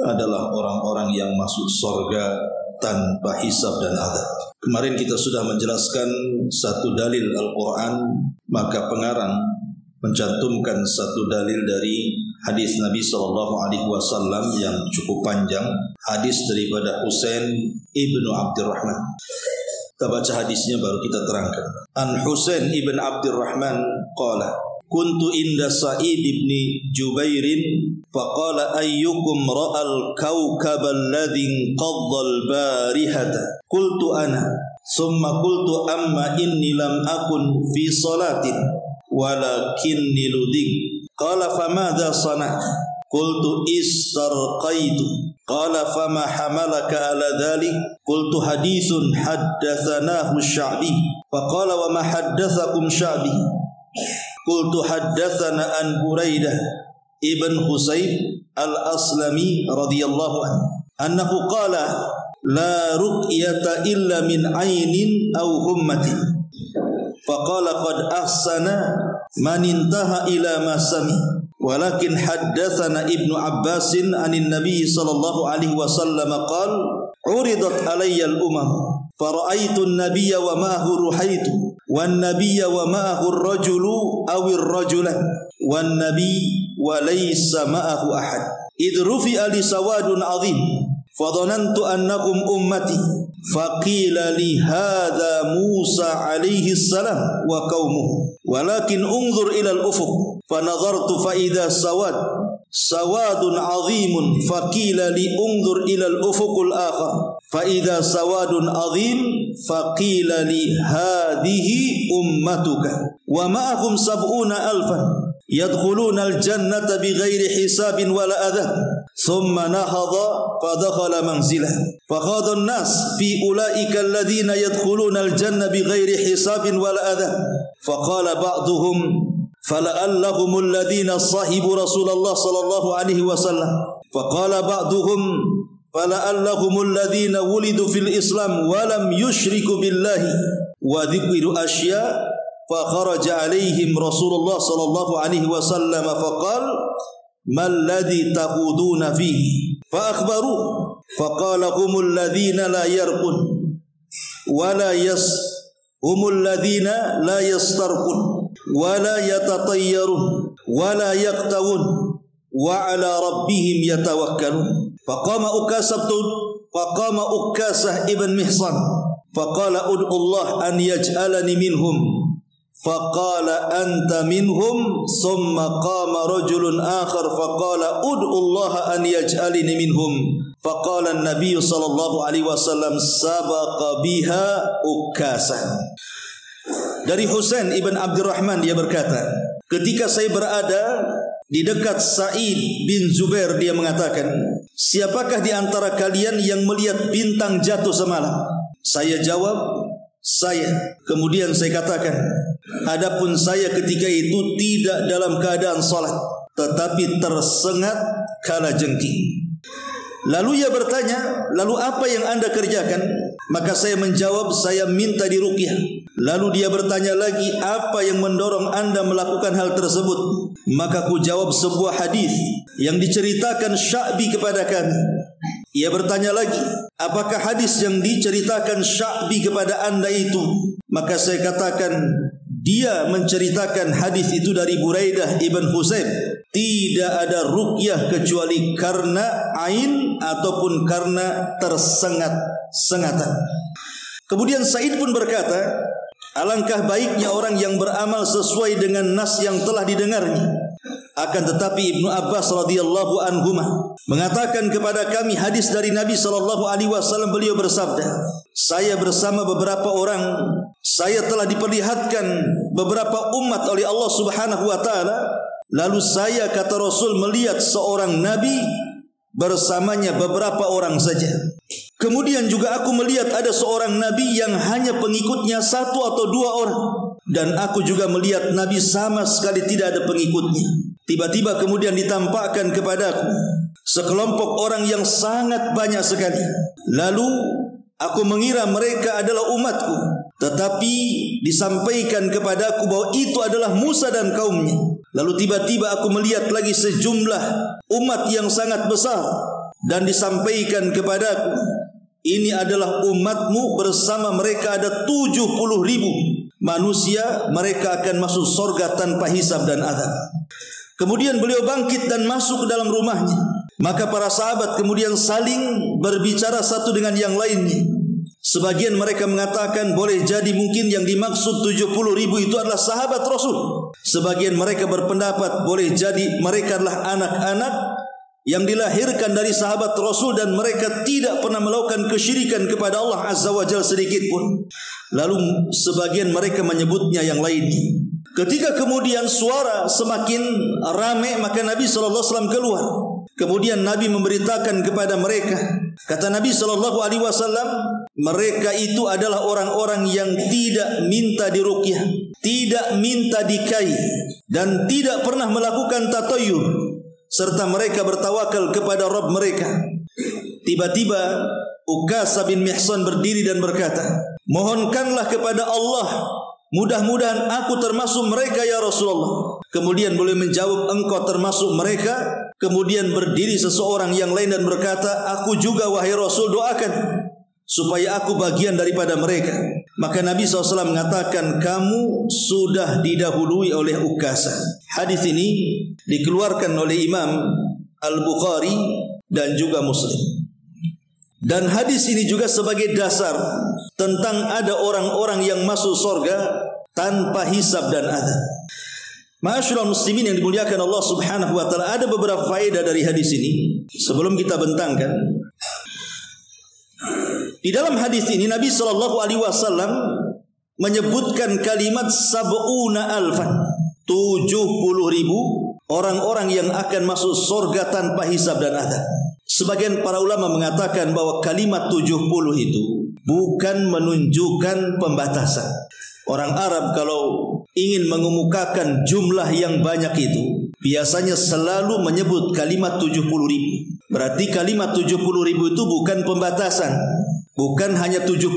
adalah orang-orang yang masuk surga tanpa hisab dan adab. Kemarin kita sudah menjelaskan satu dalil Al-Quran, maka pengarang mencantumkan satu dalil dari hadis Nabi SAW yang cukup panjang, hadis daripada Husain ibnu Abdurrahman. Kita baca hadisnya baru kita terangkan. An Husain ibn Abdurrahman qala kuntu inda Sa'id ibn Jubairin faqala ayyukum ra'al kawkab alladhi qadda al-barihata qultu ana summa qultu amma inni lam akun fi salatin walakinni ludik qala famadha sana'ta qultu istarqaitu qala fama hamalaka ala dhalik qultu hadithun haddathanahu Sya'bi faqala wa ma haddathakum Sya'bi qultu haddathana an Buraidah ibn Husayb al-Aslami radhiyallahu anhu annahu qala la ruqyata illa min aynin aw hummatin faqala qad ahsana man intaha ila ma sami walakin haddathana Ibnu Abbasin anin Nabi sallallahu alaihi wasallam qala uridat alayya al-umam fara'aitu an-nabiyya wa ma'ahu ruhaitu wan nabiyya wa ma'ahu ar-rajulu aw ar-rajulan wan nabiy wa laysa ma'ahu ahad id rufi'a li sawadun 'azim fadhanantu annakum ummati faqila li hadha Musa alaihi salam wa qaumuhu walakin unzur ila al-ufuq fanadhartu fa idha sawadun 'azimun faqila li unzur ila al-ufuq al-akhar fa idha sawadun 'azim faqila li hadhihi ummatuka wa ma'ahum 70,000 yadkhuluna al-jannata bighairi hisabin wala adab thumma nahadha fadakhala manzilah fakhadha an-nas fi ulaika alladhina yadkhuluna al-janna bighairi hisabin wala adab faqala ba'duhum fala'allahum alladhina sahibu Rasulullah sallallahu alaihi wasallam faqala ba'duhum fala'allahum alladhina wulidu fil Islam wa lam yushriku billahi wa dhikru asya فخرج عليهم رسول الله صلى الله عليه وسلم فقال ما الذي تخوضون فيه فأخبروه فقال هم الذين لا يرقون هم الذين لا يسترقون ولا يتطيرون ولا يقتوون وعلى ربهم يتوكلون فقام أكاسة ابن محصن فقال ادعو الله أن يجعلني منهم فقال أنت منهم ثم قام رجل آخر فقال ادعو الله أن يجعلني منهم فقال النبي صلى الله عليه وسلم سبق بها أكاسة. Dari Husain ibn Abdurrahman dia berkata, ketika saya berada di dekat Sa'id bin Zubair dia mengatakan, siapakah di antara kalian yang melihat bintang jatuh semalam? Saya jawab, saya. Kemudian saya katakan, adapun saya ketika itu tidak dalam keadaan salat, tetapi tersengat kala jengking. Lalu ia bertanya, lalu apa yang anda kerjakan? Maka saya menjawab, saya minta diruqyah. Lalu dia bertanya lagi, apa yang mendorong anda melakukan hal tersebut? Maka ku jawab sebuah hadis yang diceritakan Sya'bi kepada kami. Ia bertanya lagi, apakah hadis yang diceritakan Sya'bi kepada anda itu? Maka saya katakan, dia menceritakan hadis itu dari Buraidah ibn Husayb. Tidak ada ruqyah kecuali karena ain ataupun karena tersengat-sengatan. Kemudian Sa'id pun berkata, alangkah baiknya orang yang beramal sesuai dengan nas yang telah didengarnya. Akan tetapi Ibnu Abbas radhiyallahu anhuma mengatakan kepada kami hadis dari Nabi sallallahu alaihi wasallam, beliau bersabda, saya bersama beberapa orang, saya telah diperlihatkan beberapa umat oleh Allah Subhanahu wa taala, lalu saya, kata Rasul, melihat seorang nabi bersamanya beberapa orang saja. Kemudian juga aku melihat ada seorang nabi yang hanya pengikutnya 1 atau 2 orang, dan aku juga melihat nabi sama sekali tidak ada pengikutnya. Tiba-tiba kemudian ditampakkan kepadaku sekelompok orang yang sangat banyak sekali. Lalu aku mengira mereka adalah umatku, tetapi disampaikan kepadaku bahwa itu adalah Musa dan kaumnya. Lalu tiba-tiba aku melihat lagi sejumlah umat yang sangat besar. dan disampaikan kepadaku, ini adalah umatmu, bersama mereka ada 70.000 manusia, mereka akan masuk surga tanpa hisab dan azab. Kemudian beliau bangkit dan masuk ke dalam rumahnya. Maka para sahabat kemudian saling berbicara satu dengan yang lainnya. Sebagian mereka mengatakan boleh jadi mungkin yang dimaksud 70.000 itu adalah sahabat Rasul. Sebagian mereka berpendapat boleh jadi mereka adalah anak-anak yang dilahirkan dari sahabat Rasul dan mereka tidak pernah melakukan kesyirikan kepada Allah Azza wa Jalla sedikit pun. Lalu sebagian mereka menyebutnya yang lainnya. Ketika kemudian suara semakin ramai, maka Nabi SAW keluar. Kemudian Nabi memberitakan kepada mereka. Kata Nabi SAW, mereka itu adalah orang-orang yang tidak minta diruqyah, tidak minta dikai, dan tidak pernah melakukan tatayur, serta mereka bertawakal kepada Rabb mereka. Tiba-tiba Ukasha bin Mihsan berdiri dan berkata, mohonkanlah kepada Allah, mudah-mudahan aku termasuk mereka ya Rasulullah. Kemudian beliau menjawab, engkau termasuk mereka. Kemudian berdiri seseorang yang lain dan berkata, aku juga wahai Rasul, doakan supaya aku bagian daripada mereka. Maka Nabi SAW mengatakan, kamu sudah didahului oleh Ukasha. Hadis ini dikeluarkan oleh Imam Al-Bukhari dan juga Muslim. Dan hadis ini juga sebagai dasar tentang ada orang-orang yang masuk surga tanpa hisab dan azab. Ma'asyiral muslimin yang dimuliakan Allah Subhanahu wa taala, ada beberapa faedah dari hadis ini sebelum kita bentangkan. Di dalam hadis ini Nabi sallallahu alaihi wasallam menyebutkan kalimat sab'una alfan, 70.000 orang-orang yang akan masuk surga tanpa hisab dan azab. Sebagian para ulama mengatakan bahwa kalimat 70 itu bukan menunjukkan pembatasan. Orang Arab kalau ingin mengemukakan jumlah yang banyak itu biasanya selalu menyebut kalimat 70.000. Berarti kalimat 70.000 itu bukan pembatasan. Bukan hanya 70.000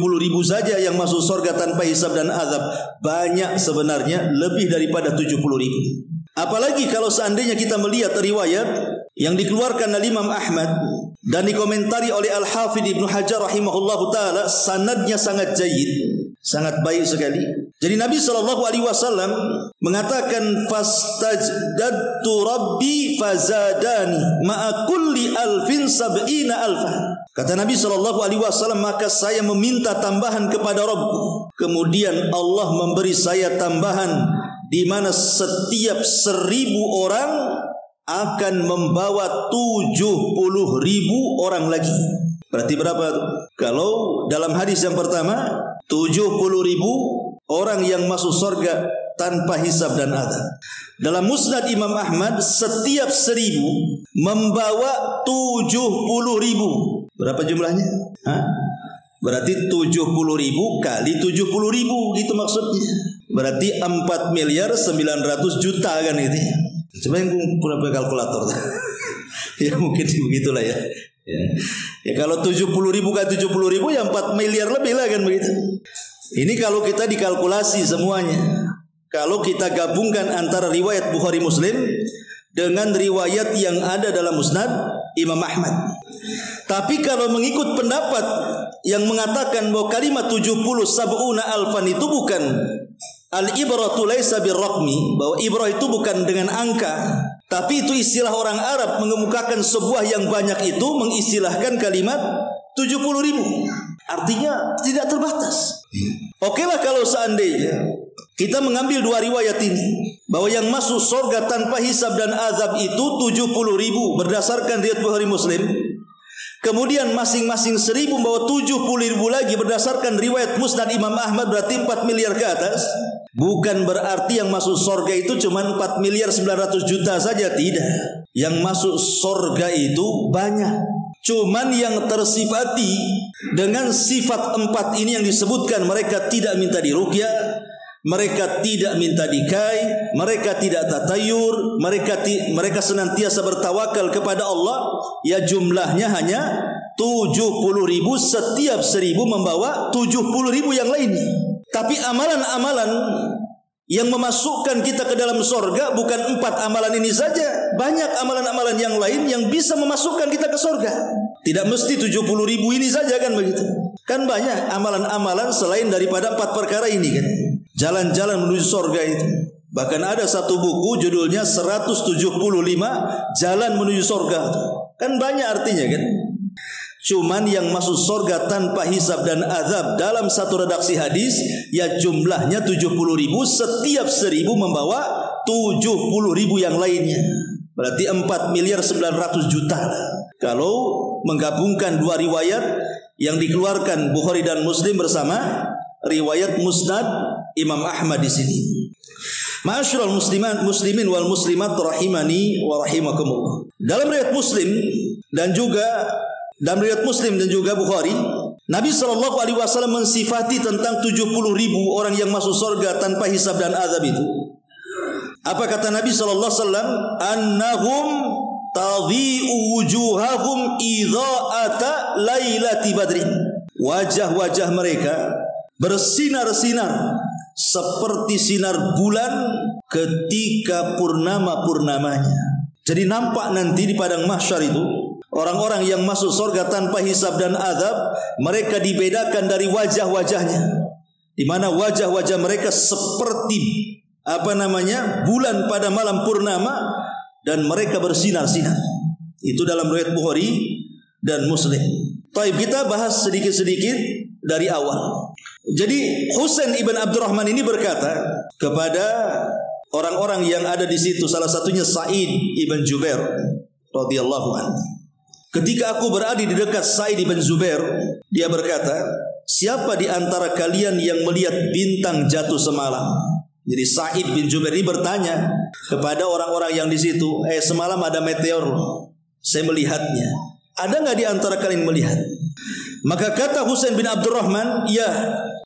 saja yang masuk surga tanpa hisab dan azab. Banyak sebenarnya, lebih daripada 70.000. Apalagi kalau seandainya kita melihat riwayat yang dikeluarkan oleh Imam Ahmad dan dikomentari oleh Al-Hafidh Ibnu Hajar rahimahullahu taala, sanadnya sangat jayyid, sangat baik sekali. Jadi Nabi SAW mengatakan, fastajdadtu rabbi fazadani ma'a kulli alfin sab'ina alfa. Kata Nabi SAW, maka saya meminta tambahan kepada Rabbku. Kemudian Allah memberi saya tambahan, di mana setiap 1.000 orang akan membawa 70.000 orang lagi. Berarti berapa? Kalau dalam hadis yang pertama 70.000 orang yang masuk surga tanpa hisab dan azab. Dalam Musnad Imam Ahmad, setiap 1.000 membawa 70.000. Berapa jumlahnya? Berarti 70.000 kali 70.000, gitu maksudnya. Berarti 4.900.000.000 kan itu. Coba yang punya kalkulator. Ya mungkin begitulah ya. Ya kalau 70.000 kali 70.000 ya 4 miliar lebih lah kan begitu. Ini kalau kita dikalkulasi semuanya. Kalau kita gabungkan antara riwayat Bukhari Muslim dengan riwayat yang ada dalam Musnad Imam Ahmad. Tapi kalau mengikut pendapat yang mengatakan bahwa kalimat 70 sab'una alfan itu bukan al-ibratu laisa birraqmi, bahwa ibrah itu bukan dengan angka, tapi itu istilah orang Arab mengemukakan sebuah yang banyak itu, mengistilahkan kalimat 70.000. Artinya tidak terbatas. Okelah kalau seandainya kita mengambil dua riwayat ini, bahwa yang masuk surga tanpa hisab dan azab itu 70.000 berdasarkan riwayat Bukhari Muslim. Kemudian masing-masing 1.000 membawa 70.000 lagi berdasarkan riwayat Musnad Imam Ahmad, berarti 4 miliar ke atas. Bukan berarti yang masuk surga itu cuma 4.900.000.000 saja, tidak. Yang masuk surga itu banyak. Cuman yang tersifati dengan sifat 4 ini yang disebutkan, mereka tidak minta diruqyah, mereka tidak minta dikai, mereka tidak tatayur, mereka senantiasa bertawakal kepada Allah. Ya jumlahnya hanya 70.000, setiap 1.000 membawa 70.000 yang lainnya. Tapi amalan-amalan yang memasukkan kita ke dalam surga bukan 4 amalan ini saja. banyak amalan-amalan yang lain yang bisa memasukkan kita ke surga. Tidak mesti 70.000 ini saja kan begitu. Kan banyak amalan-amalan selain daripada 4 perkara ini kan. Jalan-jalan menuju surga itu. Bahkan ada satu buku judulnya 175 Jalan Menuju Surga. Kan banyak artinya kan. Cuman yang masuk surga tanpa hisab dan azab dalam satu redaksi hadis ya jumlahnya 70.000, setiap 1.000 membawa 70.000 yang lainnya. Berarti 4.900.000.000. Kalau menggabungkan dua riwayat yang dikeluarkan Bukhari dan Muslim bersama riwayat Musnad Imam Ahmad di sini. Ma'asyiral muslimin wal muslimat rahimani wa rahimakumullah. Dalam riwayat Muslim dan juga Bukhari, Nabi SAW mensifati tentang 70.000 orang yang masuk surga tanpa hisab dan azab itu. Apa kata Nabi SAW? Annahum tadhi'u wujuhahum idha'ata lailati badrin. Wajah-wajah mereka bersinar-sinar seperti sinar bulan ketika purnama-purnamanya. Jadi nampak nanti di padang mahsyar itu orang-orang yang masuk surga tanpa hisab dan azab, mereka dibedakan dari wajah-wajahnya, di mana wajah-wajah mereka seperti bulan pada malam purnama dan mereka bersinar-sinar. Itu dalam riwayat Bukhari dan Muslim. Taib, kita bahas sedikit-sedikit dari awal. Jadi Husain ibn Abdurrahman ini berkata kepada orang-orang yang ada di situ, salah satunya Sa'id ibn Jubair radhiyallahu anhu. Ketika aku berada di dekat Sa'id ibn Zubair, dia berkata, siapa di antara kalian yang melihat bintang jatuh semalam? Jadi Sa'id bin Jubair ini bertanya kepada orang-orang yang di situ, semalam ada meteor, saya melihatnya. Ada nggak di antara kalian melihat? Maka kata Husain bin Abdurrahman, ya,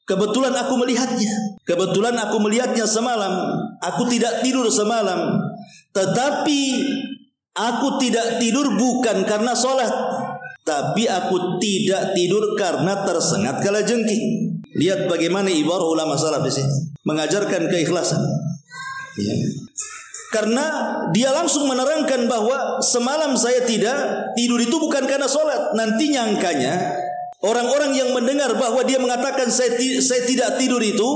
kebetulan aku melihatnya. Kebetulan aku melihatnya semalam. Aku tidak tidur semalam. Tetapi aku tidak tidur bukan karena sholat, tapi aku tidak tidur karena tersengat kalajengking. Lihat bagaimana ibarat ulama salaf di sini mengajarkan keikhlasan. Ya. Karena dia langsung menerangkan bahwa semalam saya tidak tidur itu bukan karena sholat. Nanti nyangkanya orang-orang yang mendengar bahwa dia mengatakan saya tidak tidur itu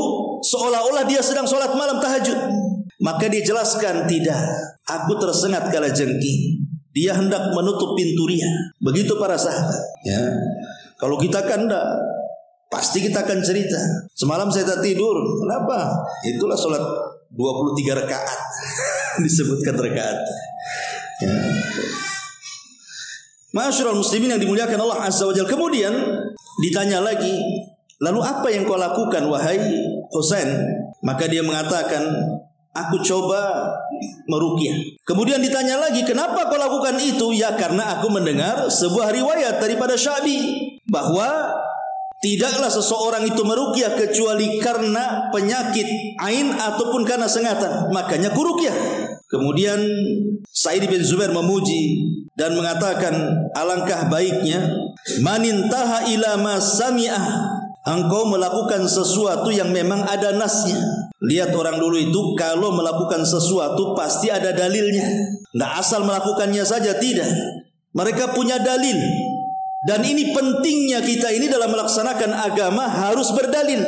seolah-olah dia sedang sholat malam tahajud. Maka dia jelaskan, tidak, aku tersengat kalajengking. Dia hendak menutup pintu ria. Begitu para sahabat. Ya. Kalau kita kan enggak, pasti kita akan cerita. Semalam saya tak tidur. Kenapa? Itulah sholat 23 rakaat. Disebutkan rakaat. Ya. Ma'asyiral muslimin yang dimuliakan Allah Azza wa Jalla. Kemudian ditanya lagi, lalu apa yang kau lakukan wahai Husain? Maka dia mengatakan, aku coba meruqyah. Kemudian ditanya lagi, kenapa kau lakukan itu? Ya, karena aku mendengar sebuah riwayat daripada Syabi bahwa tidaklah seseorang itu meruqyah kecuali karena penyakit ain ataupun karena sengatan. Makanya kuruqyah. Kemudian Sa'id bin Zubair memuji dan mengatakan, alangkah baiknya manintaha ila ma sami'ah, engkau melakukan sesuatu yang memang ada nasnya. Lihat orang dulu itu kalau melakukan sesuatu pasti ada dalilnya. Nggak asal melakukannya saja, tidak. Mereka punya dalil. Dan ini pentingnya kita ini dalam melaksanakan agama harus berdalil.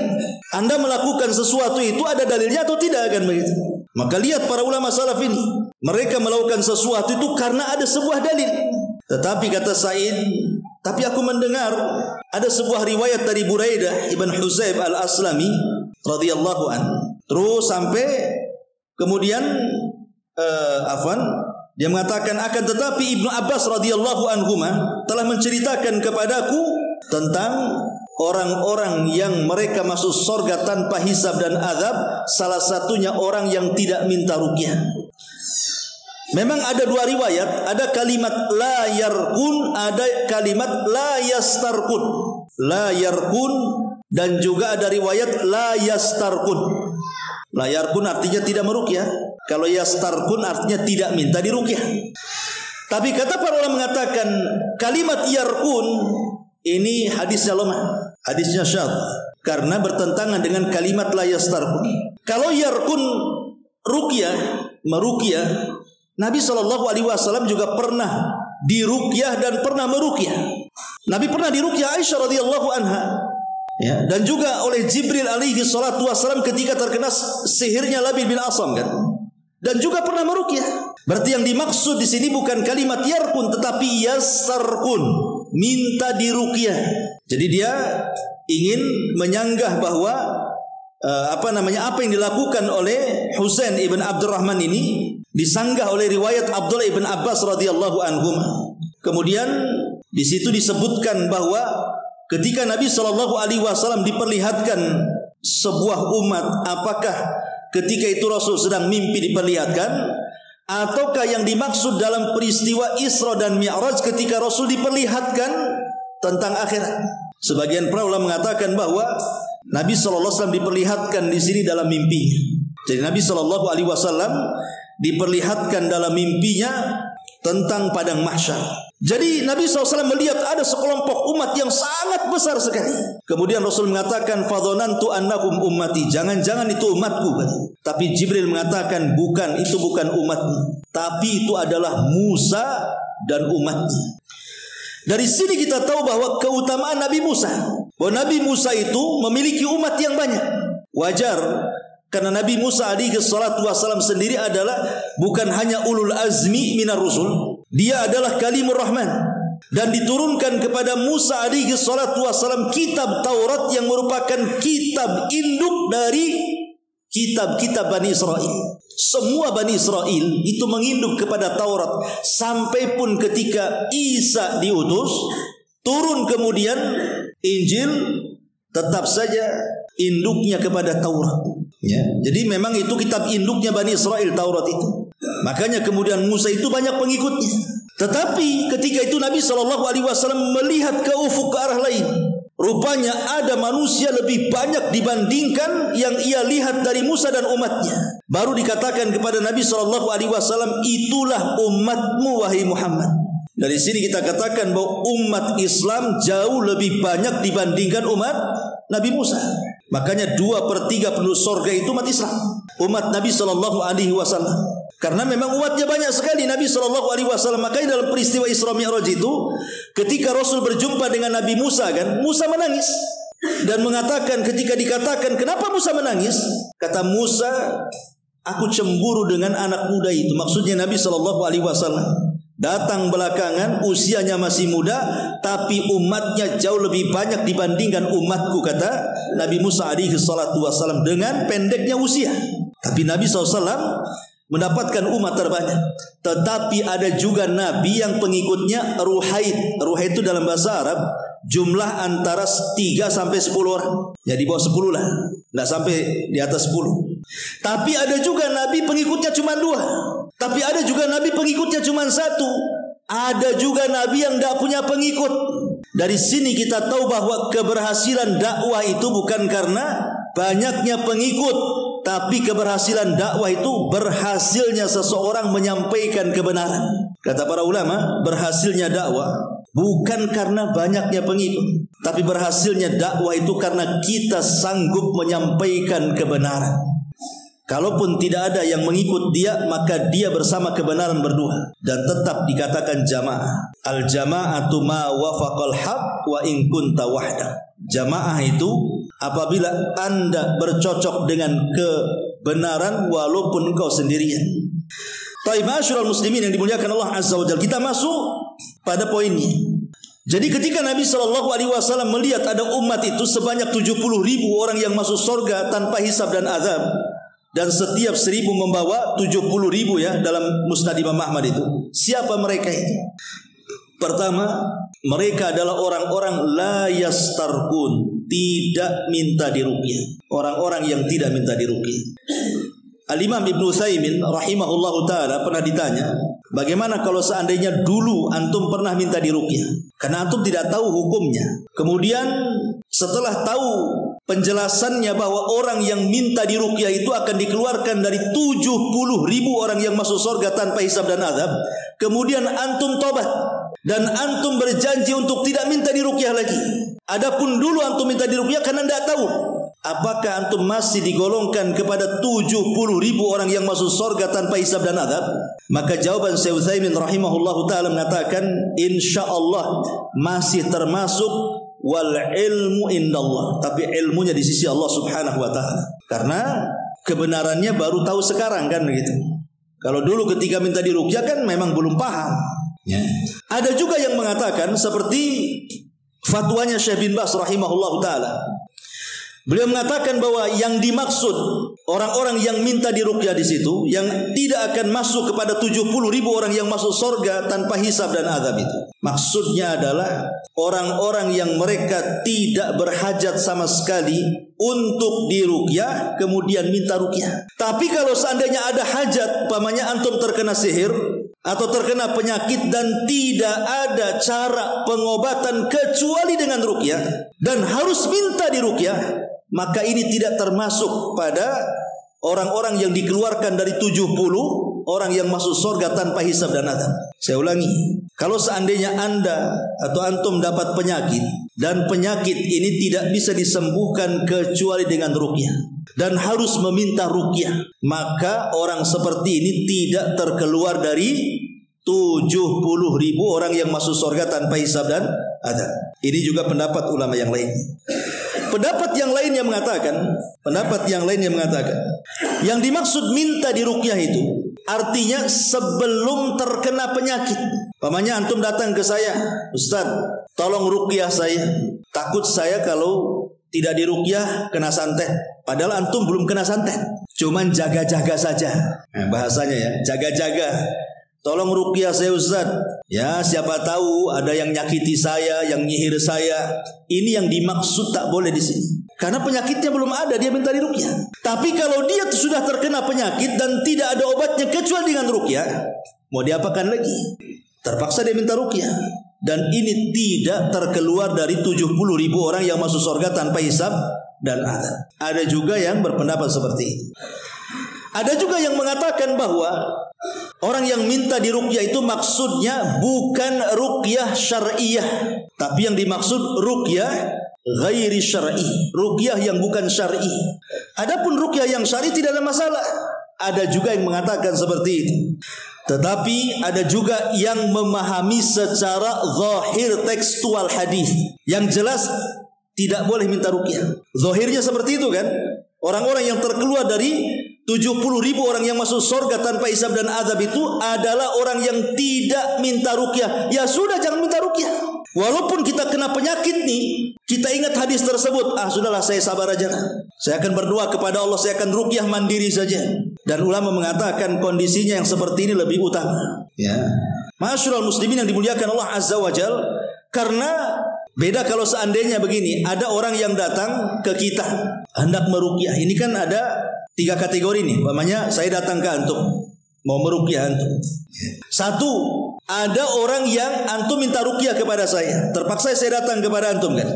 Anda melakukan sesuatu itu ada dalilnya atau tidak, kan begitu? Maka lihat para ulama salaf ini, mereka melakukan sesuatu itu karena ada sebuah dalil. Tetapi kata Sa'id, tapi aku mendengar ada sebuah riwayat dari Buraidah ibn Husayb al-Aslami radhiyallahu anhu. Terus sampai kemudian dia mengatakan, akan tetapi Ibnu Abbas radhiyallahu anhuma telah menceritakan kepadaku tentang orang-orang yang mereka masuk surga tanpa hisab dan azab. Salah satunya orang yang tidak minta ruqyah. Memang ada dua riwayat, ada kalimat la yarqun, ada kalimat la yastarqun. La yarqun dan juga ada riwayat la yastarqun. La yarqun artinya tidak meruqyah. Kalau yastarqun artinya tidak minta diruqyah. Tapi kata para ulama mengatakan kalimat yarqun ini hadisnya lemah, hadisnya syadz karena bertentangan dengan kalimat la yastarqun. Kalau yarqun ruqyah, meruqyah, Nabi SAW juga pernah diruqyah dan pernah meruqyah. Nabi pernah diruqyah Aisyah radhiyallahu anha, ya, dan juga oleh Jibril alaihi salatu wasallam ketika terkena sihirnya Labid bin Asam kan. Dan juga pernah meruqyah. Berarti yang dimaksud di sini bukan kalimat yarkun tetapi yassarkun, minta diruqyah. Jadi dia ingin menyanggah bahwa apa yang dilakukan oleh Husain ibn Abdurrahman ini disanggah oleh riwayat Abdullah ibn Abbas radhiyallahu anhuma. Kemudian di situ disebutkan bahwa ketika Nabi SAW diperlihatkan sebuah umat, apakah ketika itu Rasul sedang mimpi diperlihatkan, ataukah yang dimaksud dalam peristiwa Isra dan Mi'raj ketika Rasul diperlihatkan tentang akhirat? Sebagian para ulama mengatakan bahwa Nabi SAW diperlihatkan di sini dalam mimpinya. Jadi Nabi SAW diperlihatkan dalam mimpinya tentang padang mahsyar. Jadi Nabi SAW melihat ada sekelompok umat yang sangat besar sekali. Kemudian Rasul mengatakan, fadhonantu annakum ummati, jangan-jangan itu umatku. Tapi Jibril mengatakan, bukan, itu bukan umatmu, tapi itu adalah Musa dan umatnya. Dari sini kita tahu bahwa keutamaan Nabi Musa, bahwa Nabi Musa itu memiliki umat yang banyak. Wajar, karena Nabi Musa alaihi salatu wasallam sendiri adalah bukan hanya ulul azmi minar rusul, dia adalah kalimur rahman, dan diturunkan kepada Musa alaihi salatu wasallam kitab Taurat yang merupakan kitab induk dari kitab-kitab Bani Israel. Semua Bani Israel itu menginduk kepada Taurat, sampai pun ketika Isa diutus turun kemudian Injil, tetap saja induknya kepada Taurat, ya. Jadi memang itu kitab induknya Bani Israel, Taurat itu. Makanya kemudian Musa itu banyak pengikutnya. Tetapi ketika itu Nabi SAW melihat ke ufuk, ke arah lain, rupanya ada manusia lebih banyak dibandingkan yang ia lihat dari Musa dan umatnya. Baru dikatakan kepada Nabi SAW, itulah umatmu wahai Muhammad. Dari sini kita katakan bahwa umat Islam jauh lebih banyak dibandingkan umat Nabi Musa. Makanya 2/3 penduduk surga itu umat Islam, umat Nabi SAW. Karena memang umatnya banyak sekali Nabi SAW. Makanya dalam peristiwa Isra Mi'raj itu, ketika Rasul berjumpa dengan Nabi Musa kan, Musa menangis dan mengatakan, ketika dikatakan kenapa Musa menangis, kata Musa, aku cemburu dengan anak muda itu. Maksudnya Nabi SAW datang belakangan, usianya masih muda, tapi umatnya jauh lebih banyak dibandingkan umatku, kata Nabi Musa alaihi salatu wasallam, dengan pendeknya usia. Tapi Nabi SAW mendapatkan umat terbanyak. Tetapi ada juga Nabi yang pengikutnya ruhaid. Ruhaid itu dalam bahasa Arab jumlah antara 3 sampai 10 orang. Ya di bawah 10 lah, tidak sampai di atas 10. Tapi ada juga Nabi pengikutnya cuma 2. Tapi ada juga Nabi pengikutnya cuma 1. Ada juga Nabi yang tidak punya pengikut. Dari sini kita tahu bahwa keberhasilan dakwah itu bukan karena banyaknya pengikut, tapi keberhasilan dakwah itu berhasilnya seseorang menyampaikan kebenaran. Kata para ulama, berhasilnya dakwah bukan karena banyaknya pengikut, tapi berhasilnya dakwah itu karena kita sanggup menyampaikan kebenaran. Kalaupun tidak ada yang mengikut dia, maka dia bersama kebenaran berdua, dan tetap dikatakan jamaah. Al jama'atu ma wafaqal haq wa in kunta wahda. Jamaah itu apabila Anda bercocok dengan kebenaran walaupun engkau sendirian. Taib ma'asyiral muslimin yang dimuliakan Allah Azza wa Jalla, kita masuk pada poinnya. Jadi ketika Nabi SAW melihat ada umat itu sebanyak 70.000 orang yang masuk surga tanpa hisab dan azab, dan setiap 1.000 membawa 70.000 ya dalam Musnad Imam Ahmad itu. Siapa mereka itu? Pertama, mereka adalah orang-orang la yastarqun, tidak minta diruqyah. Orang-orang yang tidak minta diruqyah. Al-Imam Ibn Utsaimin rahimahullahu ta'ala pernah ditanya, bagaimana kalau seandainya dulu antum pernah minta diruqyah? Karena antum tidak tahu hukumnya. Kemudian setelah tahu penjelasannya bahwa orang yang minta diruqyah itu akan dikeluarkan dari 70.000 orang yang masuk surga tanpa hisab dan azab, kemudian antum tobat dan antum berjanji untuk tidak minta diruqyah lagi. Adapun dulu antum minta diruqyah karena tidak tahu, apakah antum masih digolongkan kepada 70.000 orang yang masuk surga tanpa hisab dan adab? Maka jawaban Syekh Utsaimin rahimahullahu taala mengatakan, insyaallah masih termasuk, wal ilmu indallah, tapi ilmunya di sisi Allah Subhanahu wa taala. Karena kebenarannya baru tahu sekarang kan begitu. Kalau dulu ketika minta diruqyah kan memang belum paham. Ya. Ada juga yang mengatakan seperti fatwanya Syekh bin Baz rahimahullahu taala. Beliau mengatakan bahwa yang dimaksud orang-orang yang minta diruqyah di situ yang tidak akan masuk kepada 70.000 orang yang masuk surga tanpa hisab dan azab itu. Maksudnya adalah orang-orang yang mereka tidak berhajat sama sekali untuk diruqyah kemudian minta ruqyah. Tapi kalau seandainya ada hajat, umpamanya antum terkena sihir atau terkena penyakit dan tidak ada cara pengobatan kecuali dengan ruqyah dan harus minta diruqyah, maka ini tidak termasuk pada orang-orang yang dikeluarkan dari 70 orang yang masuk surga tanpa hisab dan azab. Saya ulangi, kalau seandainya Anda atau antum dapat penyakit dan penyakit ini tidak bisa disembuhkan kecuali dengan ruqyah dan harus meminta ruqyah, maka orang seperti ini tidak terkeluar dari 70.000 orang yang masuk surga tanpa hisab dan azab. Ini juga pendapat ulama yang lain. Pendapat yang lainnya mengatakan, yang dimaksud minta diruqyah itu artinya sebelum terkena penyakit. Pamannya antum datang ke saya, Ustaz, tolong ruqyah saya. Takut saya kalau tidak diruqyah kena santet. Padahal antum belum kena santet, cuman jaga-jaga saja. Nah, bahasanya ya, jaga-jaga. Tolong ruqyah saya Ustaz. Ya, siapa tahu ada yang nyakiti saya, yang nyihir saya. Ini yang dimaksud tak boleh di sini. Karena penyakitnya belum ada, dia minta diruqyah. Tapi kalau dia sudah terkena penyakit dan tidak ada obatnya kecuali dengan ruqyah, mau diapakan lagi? Terpaksa dia minta ruqyah. Dan ini tidak terkeluar dari 70.000 orang yang masuk surga tanpa hisab dan azab. Ada juga yang berpendapat seperti itu. Ada juga yang mengatakan bahwa orang yang minta diruqyah itu maksudnya bukan ruqyah syar'iyah, tapi yang dimaksud ruqyah ghairi syar'i, ruqyah yang bukan syar'i. Adapun ruqyah yang syar'i tidak ada masalah. Ada juga yang mengatakan seperti itu. Tetapi ada juga yang memahami secara zahir tekstual hadis. Yang jelas tidak boleh minta ruqyah. Zahirnya seperti itu kan? Orang-orang yang terkeluar dari 70.000 orang yang masuk surga tanpa hisab dan azab itu adalah orang yang tidak minta ruqyah. Ya sudah, jangan minta ruqyah. Walaupun kita kena penyakit nih, kita ingat hadis tersebut. Sudahlah, saya sabar aja. Saya akan berdoa kepada Allah, saya akan ruqyah mandiri saja. Dan ulama mengatakan kondisinya yang seperti ini lebih utama. Ya. Ma'asyiral muslimin yang dimuliakan Allah Azza wa Jal, karena beda kalau seandainya begini, ada orang yang datang ke kita hendak meruqyah. Ini kan ada 3 kategori nih. Umpamanya saya datang ke antum mau meruqyah antum. Satu, ada orang yang antum minta ruqyah kepada saya. Terpaksa saya datang kepada antum kan.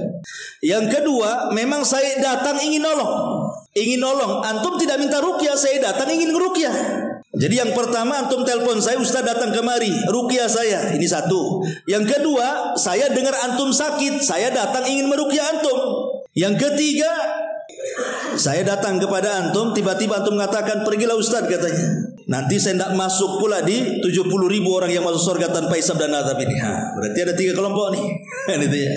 Yang kedua, memang saya datang ingin nolong. Antum tidak minta ruqyah, saya datang ingin meruqyah. Jadi yang pertama antum telepon saya, Ustaz datang kemari, ruqyah saya. Ini satu. Yang kedua, saya dengar antum sakit, saya datang ingin meruqyah antum. Yang ketiga, saya datang kepada antum, tiba-tiba antum mengatakan pergilah Ustaz katanya. Nanti saya tidak masuk pula di 70.000 orang yang masuk surga tanpa hisab dan azab ini. Berarti ada 3 kelompok nih. Itu ya.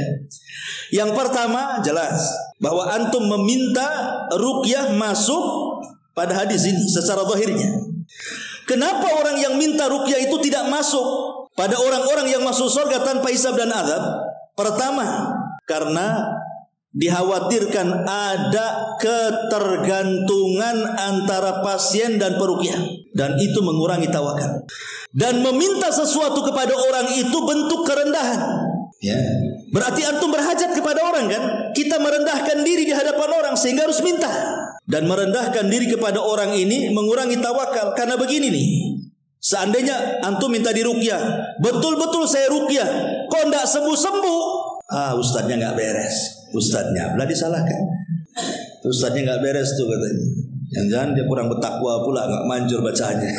Yang pertama jelas bahwa antum meminta ruqyah masuk pada hadis ini secara zahirnya. Kenapa orang yang minta ruqyah itu tidak masuk pada orang-orang yang masuk surga tanpa hisab dan azab? Pertama, karena dikhawatirkan ada ketergantungan antara pasien dan peruqyah, dan itu mengurangi tawakal. Dan meminta sesuatu kepada orang itu bentuk kerendahan. Ya. Berarti antum berhajat kepada orang kan? Kita merendahkan diri di hadapan orang sehingga harus minta. Dan merendahkan diri kepada orang ini mengurangi tawakal. Karena begini nih, seandainya antum minta diruqyah, betul-betul saya ruqyah, kok enggak sembuh-sembuh? Ustadznya enggak beres. Ustadznya belah disalahkan. Ustadznya enggak beres tuh katanya. Jangan-jangan dia kurang bertakwa pula, enggak manjur bacanya.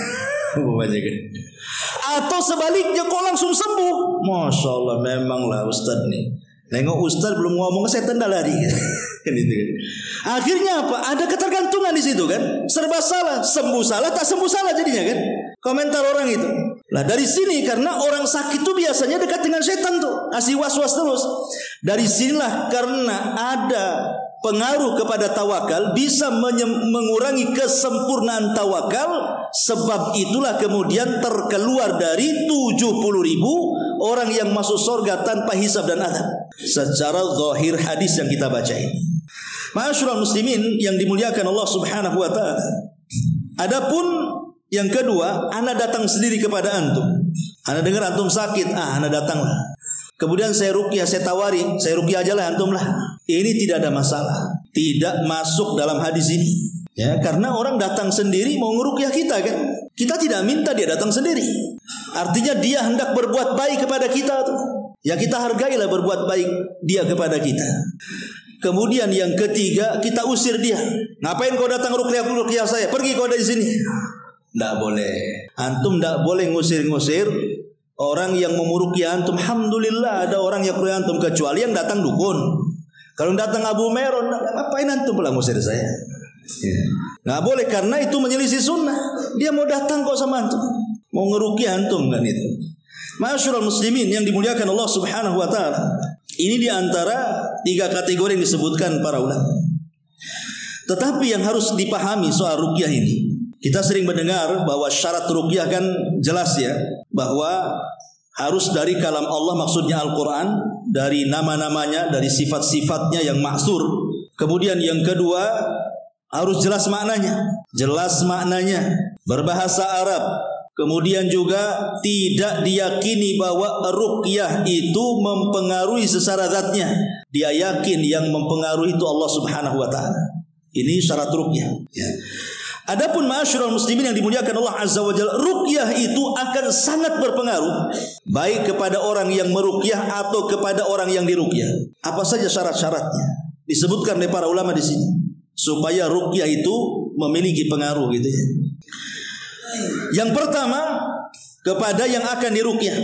Atau sebaliknya kok langsung sembuh. Masya Allah, memanglah Ustadz nih Nengok ustaz belum ngomong setan dah lari. Akhirnya apa? Ada ketergantungan di situ kan. Serba salah, sembuh salah, tak sembuh salah jadinya kan. Komentar orang itu. Nah dari sini karena orang sakit itu biasanya dekat dengan setan tuh, ngasih was-was terus. Dari sinilah karena ada pengaruh kepada tawakal bisa mengurangi kesempurnaan tawakal. Sebab itulah kemudian terkeluar dari 70.000 orang yang masuk surga tanpa hisab dan adab. Secara zahir hadis yang kita baca ini. Ma'asyiral muslimin yang dimuliakan Allah Subhanahu wa taala. Adapun yang kedua, ana datang sendiri kepada antum. Ana dengar antum sakit, ana datanglah. Kemudian saya ruqyah, saya tawari, saya ruqyah aja lah antum lah. Ini tidak ada masalah. Tidak masuk dalam hadis ini. Ya, karena orang datang sendiri mau ngeruqyah kita kan. Kita tidak minta dia datang sendiri. Artinya dia hendak berbuat baik kepada kita tuh. Ya kita hargailah berbuat baik dia kepada kita. Kemudian yang ketiga, kita usir dia. Ngapain kau datang ruqyah saya? Pergi kau dari sini. Tidak boleh. Antum tidak boleh ngusir-ngusir orang yang memuruqyah antum. Alhamdulillah ada orang yang memuruqyah antum, kecuali yang datang dukun. Kalau datang Abu Meron, ngapain antum pula ngusir saya? Nggak boleh, karena itu menyelisih sunnah. Dia mau datang kok sama antum, mau ngeruqyah antum kan itu. Ma'asyiral muslimin yang dimuliakan Allah Subhanahu wa taala. Ini diantara 3 kategori yang disebutkan para ulama. Tetapi yang harus dipahami soal ruqyah ini, kita sering mendengar bahwa syarat ruqyah kan jelas ya, bahwa harus dari kalam Allah, maksudnya Al-Quran, dari nama-namanya, dari sifat-sifatnya yang maksur. Kemudian yang kedua, harus jelas maknanya, berbahasa Arab. Kemudian juga tidak diyakini bahwa ruqyah itu mempengaruhi secara zatnya. Dia yakin yang mempengaruhi itu Allah Subhanahu wa taala. Ini syarat ruqyah ya. Adapun ma'asyiral muslimin yang dimuliakan Allah Azza wa Jalla, ruqyah itu akan sangat berpengaruh baik kepada orang yang meruqyah atau kepada orang yang diruqyah. Apa saja syarat-syaratnya? Disebutkan oleh para ulama di sini supaya ruqyah itu memiliki pengaruh gitu ya. Yang pertama, kepada yang akan diruqyah,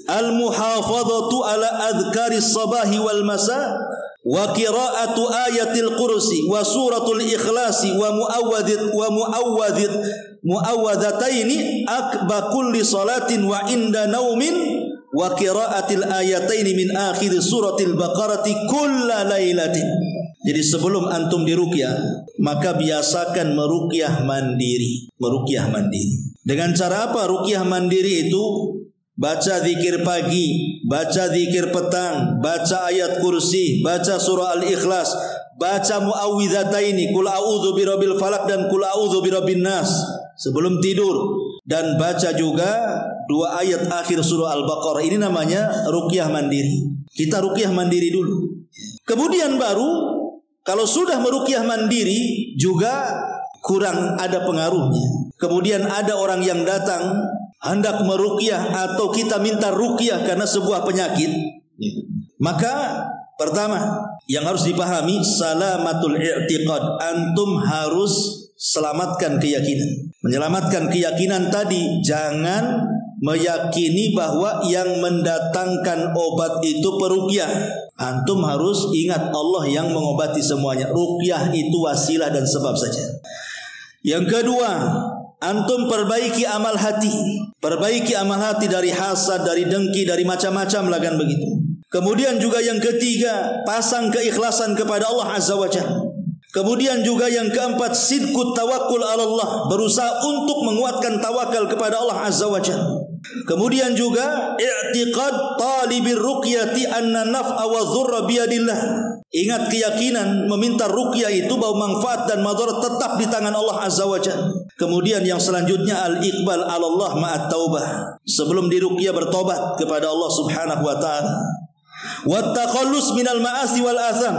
al-muhafadzatu ala adhkaris sabahi wal masa wa qira'atu ayatil kursi wa suratul ikhlasi wa muawwadzataini akba kulli salatin wa inda naumin wa qira'atil ayataini min akhir suratil baqarati kulla lailatin. Jadi sebelum antum diruqyah, maka biasakan meruqyah mandiri. Dengan cara apa ruqyah mandiri itu? Baca zikir pagi, baca zikir petang, baca ayat kursi, baca surah Al-Ikhlas, baca muawwidhataini, qul a'udzu birabbil falaq dan qul a'udzu birabbin nas sebelum tidur, dan baca juga 2 ayat akhir surah Al-Baqarah. Ini namanya ruqyah mandiri. Kita ruqyah mandiri dulu. Kemudian baru kalau sudah meruqyah mandiri juga kurang ada pengaruhnya. Kemudian ada orang yang datang hendak meruqyah atau kita minta ruqyah karena sebuah penyakit, maka pertama yang harus dipahami salamatul i'tiqad. Antum harus selamatkan keyakinan. Menyelamatkan keyakinan tadi, jangan meyakini bahwa yang mendatangkan obat itu peruqyah. Antum harus ingat Allah yang mengobati semuanya. Ruqyah itu wasilah dan sebab saja. Yang kedua, antum perbaiki amal hati. Perbaiki amal hati dari hasad, dari dengki, dari macam-macam lah kan begitu. Kemudian juga yang ketiga, pasang keikhlasan kepada Allah Azza wa Jalla. Kemudian juga yang keempat, sidqut tawakkul ala Allah, berusaha untuk menguatkan tawakal kepada Allah Azza wa Jalla. Kemudian juga i'tiqad talibir ruqyati anna naf'a wa dhurra biyadillah. Ingat keyakinan meminta ruqyah itu bahwa manfaat dan madarat tetap di tangan Allah Azza wa Jalla. Kemudian yang selanjutnya al-iqbal 'ala Allah ma'at taubah. Sebelum diruqyah bertobat kepada Allah Subhanahu wa taala. Wat takhallus minal ma'asi wal atham.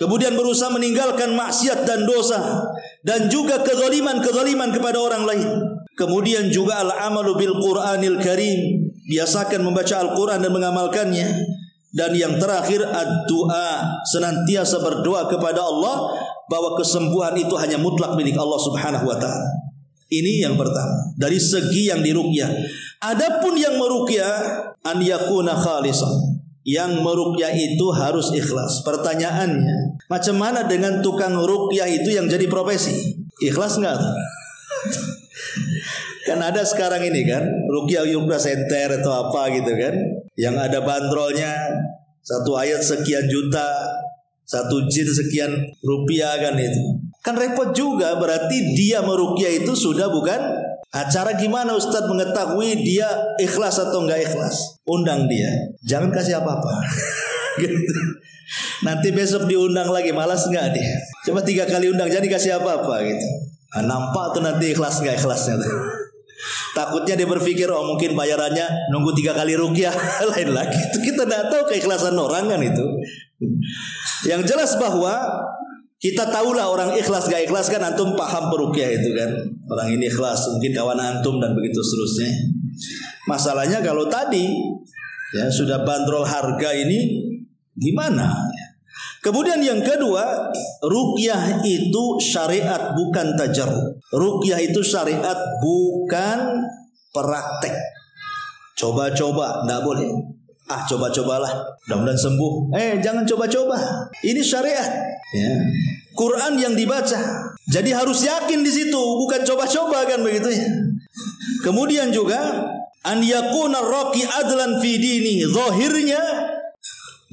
Kemudian berusaha meninggalkan maksiat dan dosa dan juga kezaliman kepada orang lain. Kemudian juga al-amalu bil Qur'anil Karim. Biasakan membaca Al-Quran dan mengamalkannya. Dan yang terakhir ad-du'a, senantiasa berdoa kepada Allah bahwa kesembuhan itu hanya mutlak milik Allah Subhanahu wa taala. Ini yang pertama dari segi yang diruqyah. Adapun yang meruqyah, an yakuna khalisan, yang meruqyah itu harus ikhlas. Pertanyaannya, macam mana dengan tukang ruqyah itu yang jadi profesi? Ikhlas enggak? Kan ada sekarang ini kan ruqyah center atau apa gitu kan, yang ada bandrolnya satu ayat sekian juta, satu jin sekian rupiah kan itu. Kan repot juga, berarti dia meruqyah itu sudah bukan acara. Gimana Ustadz mengetahui dia ikhlas atau enggak ikhlas? Undang dia, jangan kasih apa-apa. Gitu. Nanti besok diundang lagi, malas enggak dia? Coba 3 kali undang, jadi kasih apa-apa gitu. Nah, nampak tuh nanti ikhlas enggak ikhlasnya tuh. Takutnya dia berpikir, oh mungkin bayarannya nunggu 3 kali ruqyah. Lain lagi, itu kita enggak tahu keikhlasan orang kan itu. Yang jelas bahwa kita tahulah orang ikhlas gak ikhlas kan, antum paham peruqyah itu kan. Orang ini ikhlas, mungkin kawan antum dan begitu seterusnya. Masalahnya kalau tadi ya sudah bandrol harga ini gimana? Kemudian yang kedua, ruqyah itu syariat bukan tajarrub. Ruqyah itu syariat bukan praktek. Coba-coba enggak boleh. Coba-cobalah, mudah-mudahan sembuh. Jangan coba-coba. Ini syariat. Ya. Quran yang dibaca. Jadi harus yakin di situ, bukan coba-coba kan begitu ya. Kemudian juga an yakuna raqi adlan fi dini. Zahirnya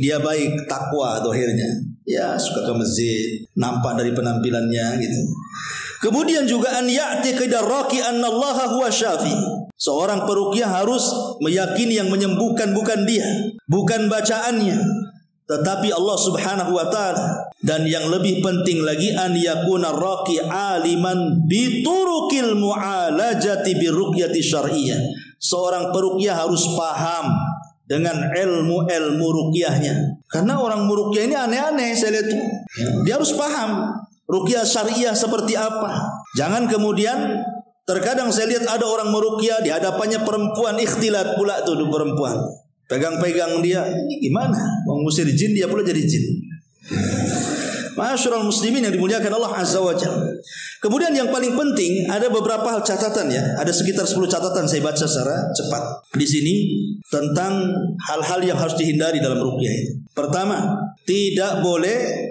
dia baik, takwa zahirnya. Ya, suka ke masjid, nampak dari penampilannya gitu. Kemudian juga an ya'tiqida raqi annallaha huwa syafi. Seorang peruqyah harus meyakini yang menyembuhkan bukan dia, bukan bacaannya, tetapi Allah Subhanahu wa taala. Dan yang lebih penting lagi, an yakuna raqi aliman bi turuqil mu'alajati bi ruqyati syar'iyyah. Seorang peruqyah harus paham dengan ilmu-ilmu ruqyahnya. Karena orang meruqyah ini aneh-aneh saya lihat. Dia harus paham ruqyah syar'iyyah seperti apa. Jangan kemudian terkadang saya lihat ada orang meruqyah di hadapannya perempuan, ikhtilat pula tuh perempuan. Pegang-pegang dia, ini gimana? Mengusir jin, dia pula jadi jin. Ma'asyiral muslimin yang dimuliakan Allah Azza wa Jalla. Kemudian yang paling penting, ada beberapa hal catatan ya. Ada sekitar 10 catatan saya baca secara cepat di sini tentang hal-hal yang harus dihindari dalam ruqyah itu. Pertama, tidak boleh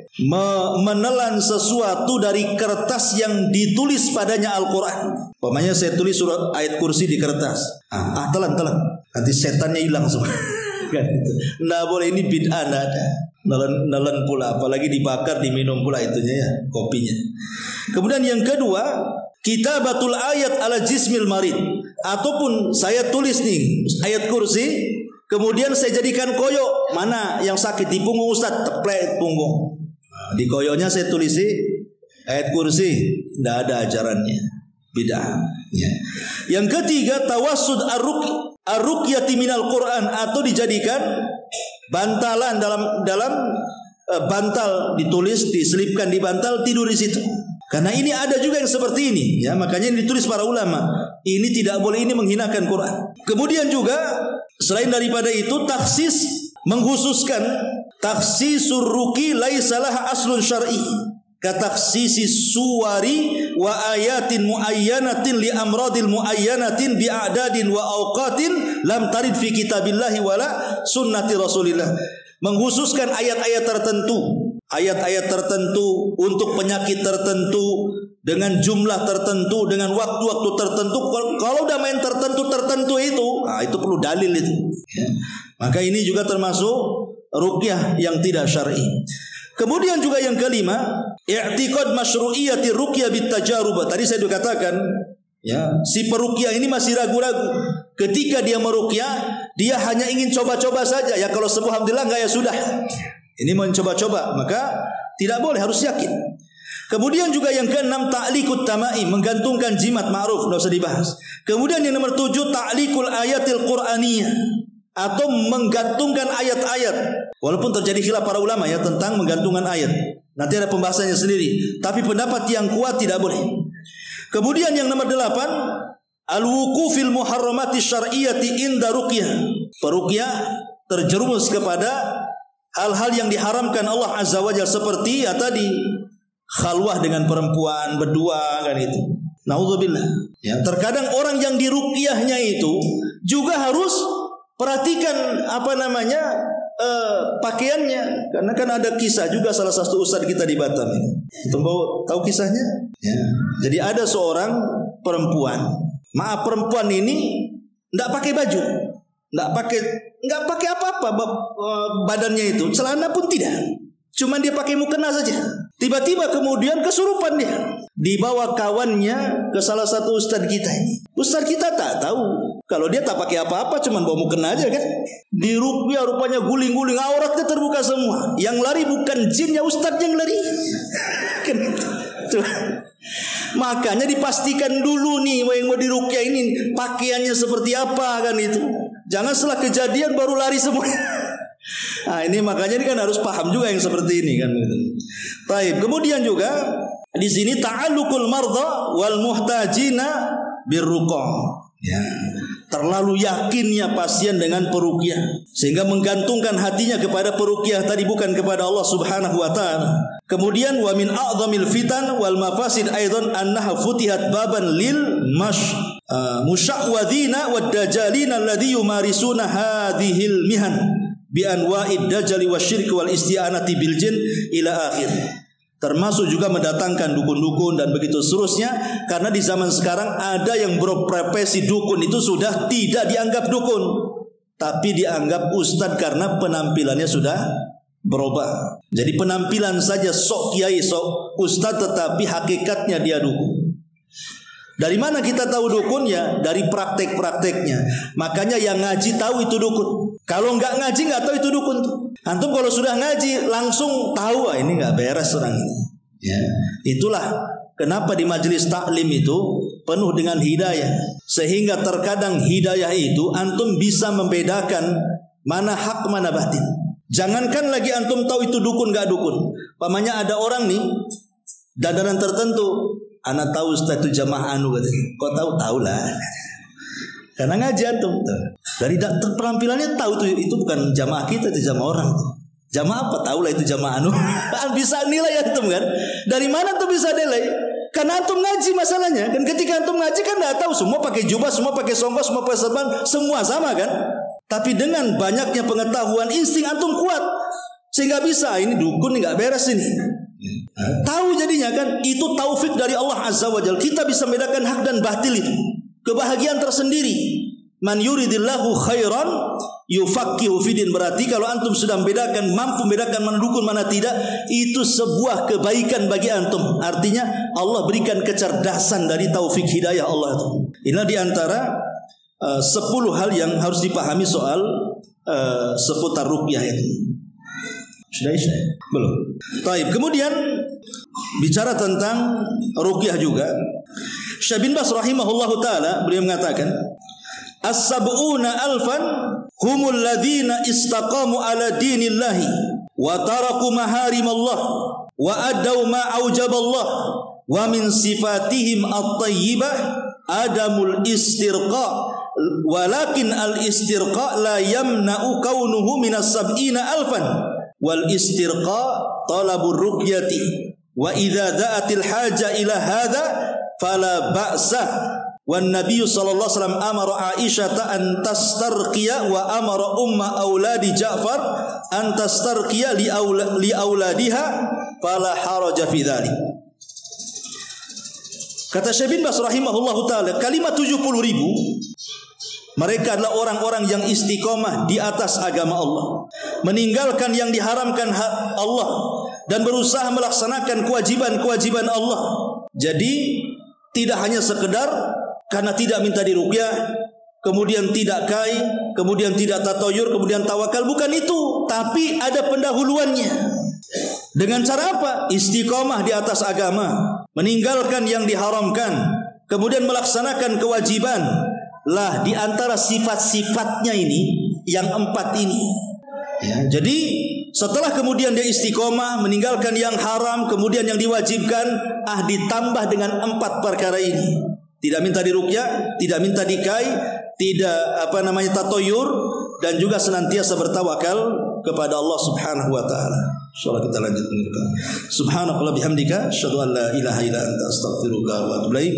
menelan sesuatu dari kertas yang ditulis padanya Al-Quran. Umpamanya saya tulis surat ayat kursi di kertas. Telan. Nanti setannya hilang semua. Nggak boleh, ini bid'ah, nggak ada. Nelan pula, apalagi dibakar, diminum pula itunya ya, kopinya. Kemudian yang kedua, kitabatul ayat ala jismil marid. Ataupun saya tulis nih ayat kursi, kemudian saya jadikan koyo. Mana yang sakit di punggung Ustaz, teplek punggung. Di koyonya saya tulis ayat kursi, tidak ada ajarannya, bid'ah. Ya. Yang ketiga, tawassud ar-ruqyati minal Quran, atau dijadikan bantalan dalam bantal, ditulis, diselipkan di bantal, tidur di situ. Karena ini ada juga yang seperti ini, ya, makanya ini ditulis para ulama. Ini tidak boleh, ini menghinakan Quran. Kemudian juga selain daripada itu, taksis, mengkhususkan taksisur ruqi laisalah aslun syar'i. Kataksisi suwari wa ayatin muayyanatin li amradil muayyanatin bi a'dadin wa awqatin lam tarid fi kitabillahi wala sunnati rasulillah. Mengkhususkan ayat-ayat tertentu untuk penyakit tertentu, dengan jumlah tertentu, dengan waktu-waktu tertentu. Kalau udah main tertentu itu perlu dalil itu. Ya. Maka ini juga termasuk ruqyah yang tidak syar'i. Kemudian juga yang kelima, i'tiqad masyru'iyyati ruqyah bit tajarub. Tadi saya sudah katakan, ya, si peruqyah ini masih ragu-ragu. Ketika dia meruqyah, dia hanya ingin coba-coba saja. Ya kalau sembuh alhamdulillah, enggak ya sudah. Ini mencoba-coba, maka tidak boleh, harus yakin. Kemudian juga yang keenam, ta'liqut tamaim, menggantungkan jimat, ma'ruf, enggak usah dibahas. Kemudian yang nomor 7, ta'liqul ayatil qur'aniyah, atau menggantungkan ayat-ayat. Walaupun terjadi khilaf para ulama ya tentang menggantungkan ayat. Nanti ada pembahasannya sendiri. Tapi pendapat yang kuat tidak boleh. Kemudian yang nomor 8, al-wuqufil muharramati syar'iyyati inda ruqyah. Peruqyah terjerumus kepada hal-hal yang diharamkan Allah Azza wa Jalla, seperti ya tadi, khalwah dengan perempuan berdua kan itu. Naudzubillah. Ya, terkadang orang yang diruqyahnya itu juga harus perhatikan pakaiannya, karena kan ada kisah juga salah satu ustadz kita di Batam ini. Tahu kisahnya? Ya. Jadi ada seorang perempuan. Maaf, perempuan ini enggak pakai baju, enggak pakai apa-apa badannya itu, celana pun tidak. Cuma dia pakai mukena saja. Tiba-tiba kemudian kesurupan dia. Dibawa kawannya ke salah satu ustadz kita ini. Ustadz kita tak tahu kalau dia tak pakai apa-apa, cuma bawa mukena aja kan. Di ruqyah rupanya guling-guling, auratnya terbuka semua. Yang lari bukan jinnya, ustadz yang lari. Makanya dipastikan dulu nih yang mau diruqyah ini pakaiannya seperti apa kan itu. Jangan setelah kejadian baru lari semua. Nah ini makanya ini kan harus paham juga yang seperti ini kan gitu. Baik, kemudian juga di sini ta'alluqul mardha wal muhtajina birruqa. Ya, terlalu yakinnya pasien dengan peruqyah sehingga menggantungkan hatinya kepada peruqyah tadi bukan kepada Allah Subhanahu wa taala. Kemudian wa min a'dhamil fitan wal mafasid aidan annaha futihat baban lil musyawwadina wad dajalina alladhi yumarisuna hadhil mihan bi anwa'id dajali wasyirk wal isti'anati bil jin ila akhir. Termasuk juga mendatangkan dukun-dukun dan begitu seterusnya, karena di zaman sekarang ada yang berprofesi dukun itu sudah tidak dianggap dukun, tapi dianggap ustadz karena penampilannya sudah berubah. Jadi penampilan saja sok kiai, sok ustadz, tetapi hakikatnya dia dukun. Dari mana kita tahu dukun? Ya dari praktek-prakteknya. Makanya yang ngaji tahu itu dukun. Kalau nggak ngaji nggak tahu itu dukun. Antum kalau sudah ngaji langsung tahu ini nggak beres orang ini. Ya, itulah kenapa di majelis taklim itu penuh dengan hidayah. Sehingga terkadang hidayah itu antum bisa membedakan mana hak mana batin. Jangankan lagi antum tahu itu dukun nggak dukun. Pamannya ada orang nih dandanan tertentu. Anak tahu Ustaz itu jamaah anu katanya. Kok tahu? Tahu lah. Karena ngaji antum. Dari penampilannya tahu tuh itu bukan jamaah kita, itu jamaah orang tuh. Jamaah apa? Tahu lah itu jamaah anu. Bisa nilai antum kan? Dari mana tuh bisa nilai? Karena antum ngaji masalahnya. Kan ketika antum ngaji kan enggak tahu semua pakai jubah, semua pakai songkok, semua pakai serban, semua sama kan? Tapi dengan banyaknya pengetahuan, insting antum kuat sehingga bisa ini dukun enggak beres ini. Tahu jadinya kan itu taufik dari Allah Azza wa Jalla. Kita bisa membedakan hak dan batil itu. Kebahagiaan tersendiri. Man yuridillahu khairan yufaqihu fidin. Berarti kalau antum sudah membedakan, mampu membedakan mana dukun mana tidak, itu sebuah kebaikan bagi antum. Artinya Allah berikan kecerdasan dari taufik hidayah Allah itu. Inilah diantara 10 hal yang harus dipahami soal seputar ruqyah itu. Sudah belum? Taib. Kemudian bicara tentang ruqyah juga, Syekh bin Baz rahimahullahu taala beliau mengatakan, as-sab'una alfan humul ladzina istaqamu ala dinillahi wa taraku maharimallah wa adau ma aujaballah wa min sifatihim at-tayyibah adamul istirqa walakin al-istirqa la yamna'u kaunuhu minas sab'ina alfan wal istirqa talabur ruqyati wa idza da'atil haja ila hadza fala ba'sa wan nabiy sallallahu alaihi wasallam amara Aisyah an tastarqiya wa amara umma auladi Ja'far an tastarqiya li auladiha fala haraja fi dzalik. Kata Syekh bin Baz rahimahullahu taala, kalimat 70.000 mereka adalah orang-orang yang istiqomah di atas agama Allah, meninggalkan yang diharamkan Allah dan berusaha melaksanakan kewajiban-kewajiban Allah. Jadi tidak hanya sekedar karena tidak minta diruqyah, kemudian tidak kai, kemudian tidak tatayur, kemudian tawakal, bukan itu, tapi ada pendahuluannya. Dengan cara apa? Istiqomah di atas agama, meninggalkan yang diharamkan, kemudian melaksanakan kewajiban. Lah di antara sifat-sifatnya ini yang 4 ini. Ya, jadi setelah kemudian dia istiqomah, meninggalkan yang haram, kemudian yang diwajibkan, ditambah dengan 4 perkara ini. Tidak minta diruqyah, tidak minta dikai, tidak tatoyur, dan juga senantiasa bertawakal kepada Allah Subhanahu wa taala. Insyaallah kita lanjut. Subhanakallah bihamdika asyhadu an la ilaha illa anta astaghfiruka wa atubu ilaik.